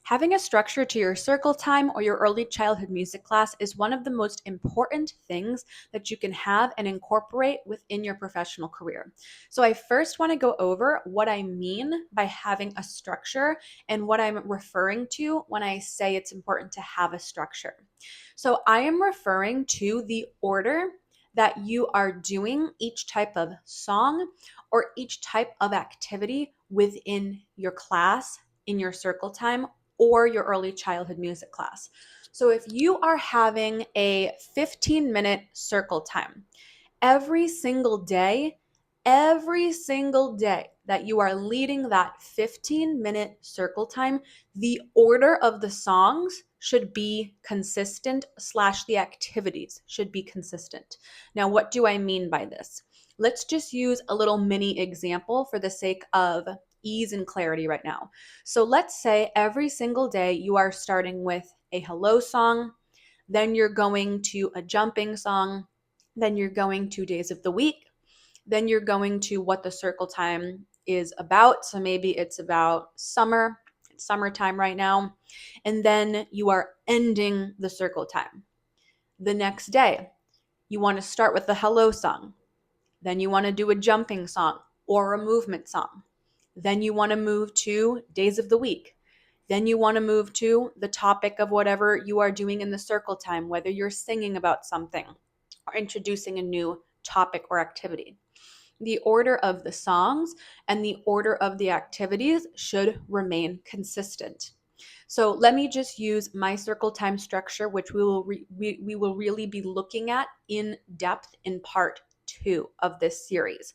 Having a structure to your circle time or your early childhood music class is one of the most important things that you can have and incorporate within your professional career. So I first want to go over what I mean by having a structure and what I'm referring to when I say it's important to have a structure. So I am referring to the order that you are doing each type of song or each type of activity within your class, in your circle time, or your early childhood music class. So if you are having a 15-minute circle time every single day that you are leading that 15-minute circle time, the order of the songs should be consistent / the activities should be consistent. Now, what do I mean by this? Let's just use a little mini example for the sake of ease and clarity right now. So let's say every single day you are starting with a hello song, then you're going to a jumping song, then you're going to days of the week, then you're going to what the circle time is about. So maybe it's about summer, it's summertime right now, and then you are ending the circle time. The next day, you want to start with the hello song, then you want to do a jumping song or a movement song. Then you want to move to days of the week. Then you want to move to the topic of whatever you are doing in the circle time, whether you're singing about something or introducing a new topic or activity. The order of the songs and the order of the activities should remain consistent. So let me just use my circle time structure, which we will really be looking at in depth in part 2 of this series.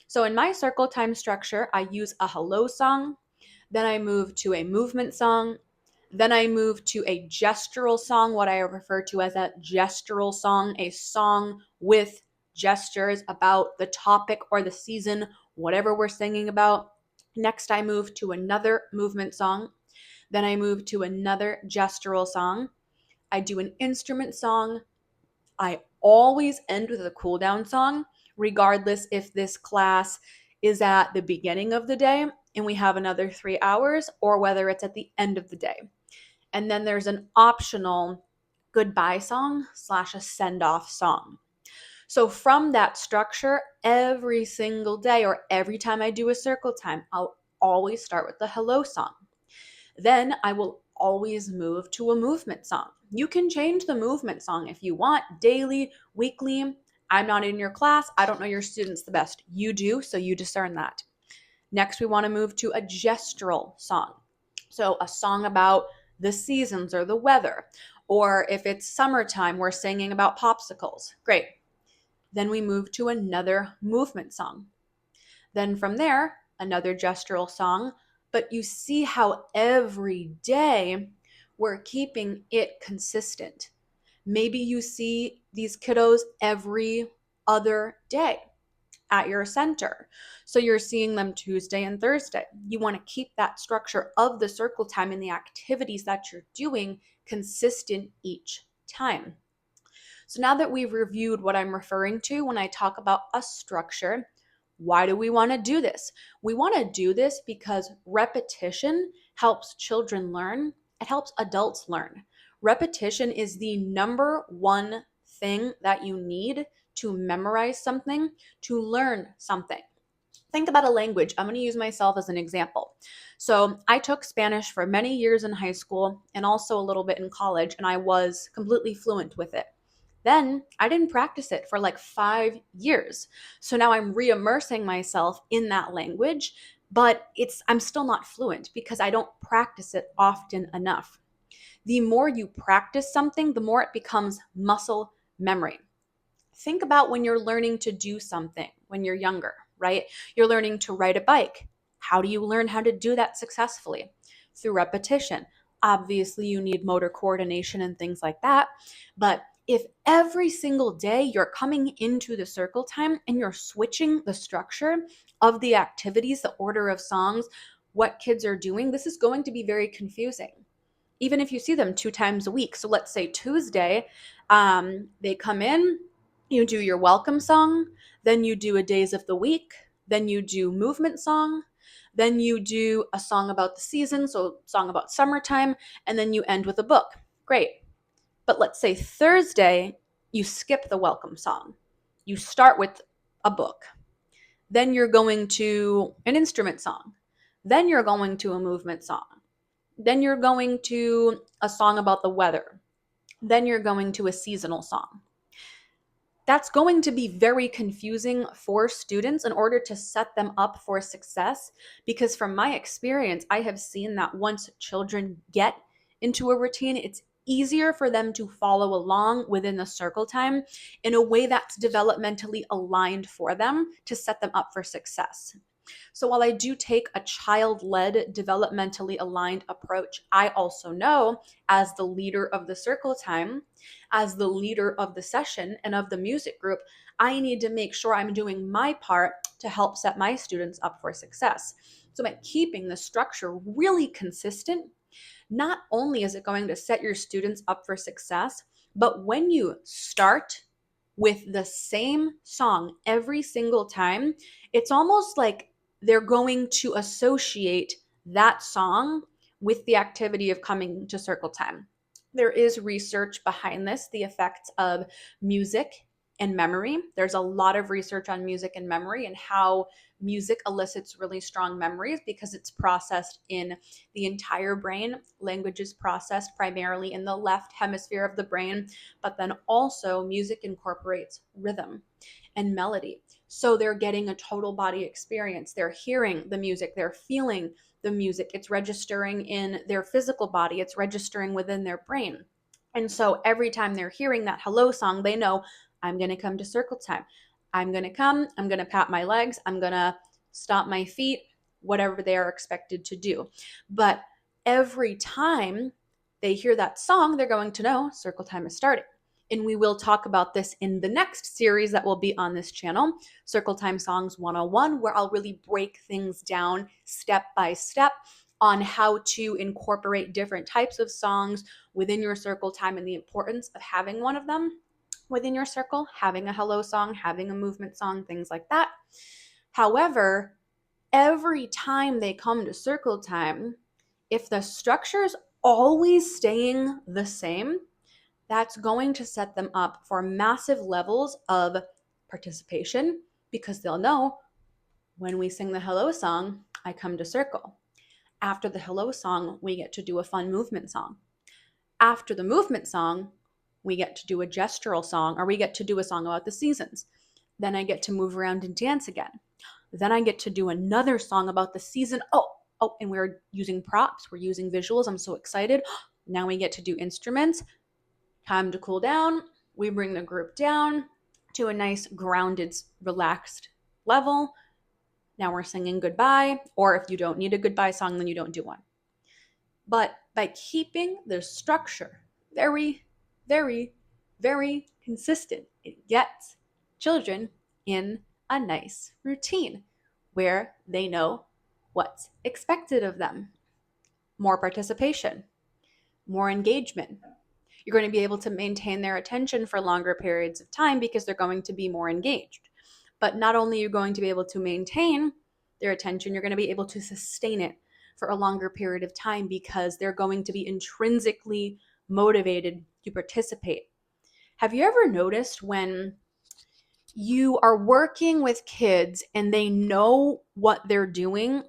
So in my circle time structure, I use a hello song, then I move to a movement song, then I move to a gestural song, what I refer to as a gestural song, a song with gestures about the topic or the season, whatever we're singing about. Next, I move to another movement song. Then I move to another gestural song. I do an instrument song. I always end with a cool down song, regardless if this class is at the beginning of the day and we have another 3 hours or whether it's at the end of the day. And then there's an optional goodbye song / a send off song. So from that structure, every single day or every time I do a circle time, I'll always start with the hello song. Then I will always move to a movement song. You can change the movement song if you want, daily, weekly. I'm not in your class. I don't know your students the best. You do, so you discern that. Next, we want to move to a gestural song. So a song about the seasons or the weather. Or if it's summertime, we're singing about popsicles. Great. Then we move to another movement song. Then from there, another gestural song. But you see how every day we're keeping it consistent. Maybe you see these kiddos every other day at your center. So you're seeing them Tuesday and Thursday. You want to keep that structure of the circle time and the activities that you're doing consistent each time. So now that we've reviewed what I'm referring to when I talk about a structure, why do we want to do this? We want to do this because repetition helps children learn. It helps adults learn. Repetition is the number one thing that you need to memorize something, to learn something. Think about a language. I'm going to use myself as an example. So I took Spanish for many years in high school and also a little bit in college, and I was completely fluent with it. Then I didn't practice it for like 5 years. So now I'm re-immersing myself in that language, but I'm still not fluent because I don't practice it often enough. The more you practice something, the more it becomes muscle memory. Think about when you're learning to do something when you're younger, right? You're learning to ride a bike. How do you learn how to do that successfully? Through repetition. Obviously, you need motor coordination and things like that. But if every single day you're coming into the circle time and you're switching the structure of the activities, the order of songs, what kids are doing, this is going to be very confusing. Even if you see them 2 times a week. So let's say Tuesday, they come in, you do your welcome song, then you do a days of the week, then you do movement song, Then you do a song about the season, so song about summertime, and then you end with a book. Great. But let's say Thursday, you skip the welcome song. You start with a book. Then you're going to an instrument song. Then you're going to a movement song. Then you're going to a song about the weather. Then you're going to a seasonal song. That's going to be very confusing for students in order to set them up for success, because from my experience, I have seen that once children get into a routine, it's easier for them to follow along within the circle time in a way that's developmentally aligned for them to set them up for success. So while I do take a child-led, developmentally aligned approach, I also know, as the leader of the circle time, as the leader of the session and of the music group, I need to make sure I'm doing my part to help set my students up for success. So by keeping the structure really consistent, not only is it going to set your students up for success, but when you start with the same song every single time, it's almost like they're going to associate that song with the activity of coming to circle time. There is research behind this, the effects of music and memory. There's a lot of research on music and memory and how music elicits really strong memories because it's processed in the entire brain. Language is processed primarily in the left hemisphere of the brain, but then also music incorporates rhythm and melody. So they're getting a total body experience. They're hearing the music, they're feeling the music. It's registering in their physical body, it's registering within their brain. And so every time they're hearing that hello song, they know, I'm going to come to circle time. I'm going to come, I'm going to pat my legs, I'm going to stomp my feet, whatever they are expected to do. But every time they hear that song, they're going to know circle time is starting. And we will talk about this in the next series that will be on this channel, Circle Time Songs 101, where I'll really break things down step by step on how to incorporate different types of songs within your circle time and the importance of having one of them within your circle, having a hello song, having a movement song, things like that. However, every time they come to circle time, if the structure is always staying the same, that's going to set them up for massive levels of participation because they'll know when we sing the hello song, I come to circle. After the hello song, we get to do a fun movement song. After the movement song, we get to do a gestural song, or we get to do a song about the seasons. Then I get to move around and dance again. Then I get to do another song about the season. Oh, and we're using props. We're using visuals. I'm so excited. Now we get to do instruments. Time to cool down. We bring the group down to a nice grounded, relaxed level. Now we're singing goodbye, or if you don't need a goodbye song, then you don't do one. But by keeping the structure very, very, very consistent, it gets children in a nice routine where they know what's expected of them. More participation, more engagement. You're going to be able to maintain their attention for longer periods of time because they're going to be more engaged. But not only are you going to be able to maintain their attention, you're going to be able to sustain it for a longer period of time because they're going to be intrinsically motivated to participate. Have you ever noticed when you are working with kids and they know what they're doing,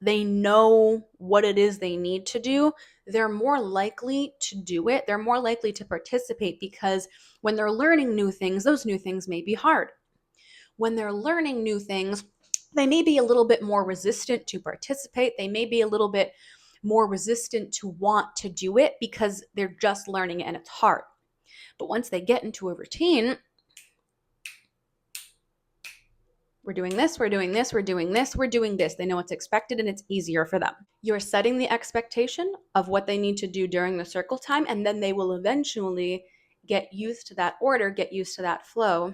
they know what it is they need to do, they're more likely to do it. They're more likely to participate because when they're learning new things, those new things may be hard. When they're learning new things, they may be a little bit more resistant to participate. They may be a little bit more resistant to want to do it because they're just learning it and it's hard. But once they get into a routine, we're doing this, we're doing this, we're doing this, we're doing this. They know what's expected and it's easier for them. You're setting the expectation of what they need to do during the circle time, and then they will eventually get used to that order, get used to that flow,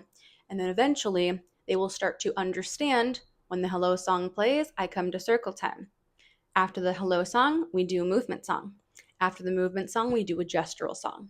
and then eventually they will start to understand when the hello song plays, I come to circle time. After the hello song, we do a movement song. After the movement song, we do a gestural song.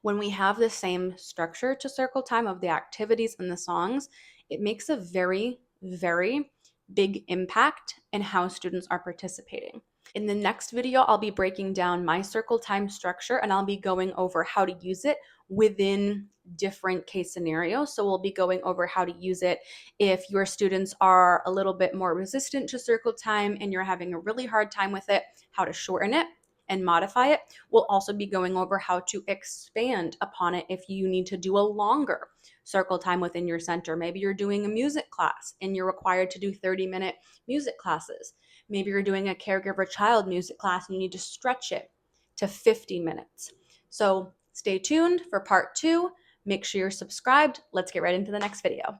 When we have the same structure to circle time of the activities and the songs, it makes a very, very big impact in how students are participating. In the next video, I'll be breaking down my circle time structure, and I'll be going over how to use it within different case scenarios. So we'll be going over how to use it if your students are a little bit more resistant to circle time and you're having a really hard time with it, how to shorten it and modify it. We'll also be going over how to expand upon it if you need to do a longer circle time within your center. Maybe you're doing a music class and you're required to do 30-minute music classes. Maybe you're doing a caregiver child music class and you need to stretch it to 50 minutes. So stay tuned for part 2. Make sure you're subscribed. Let's get right into the next video.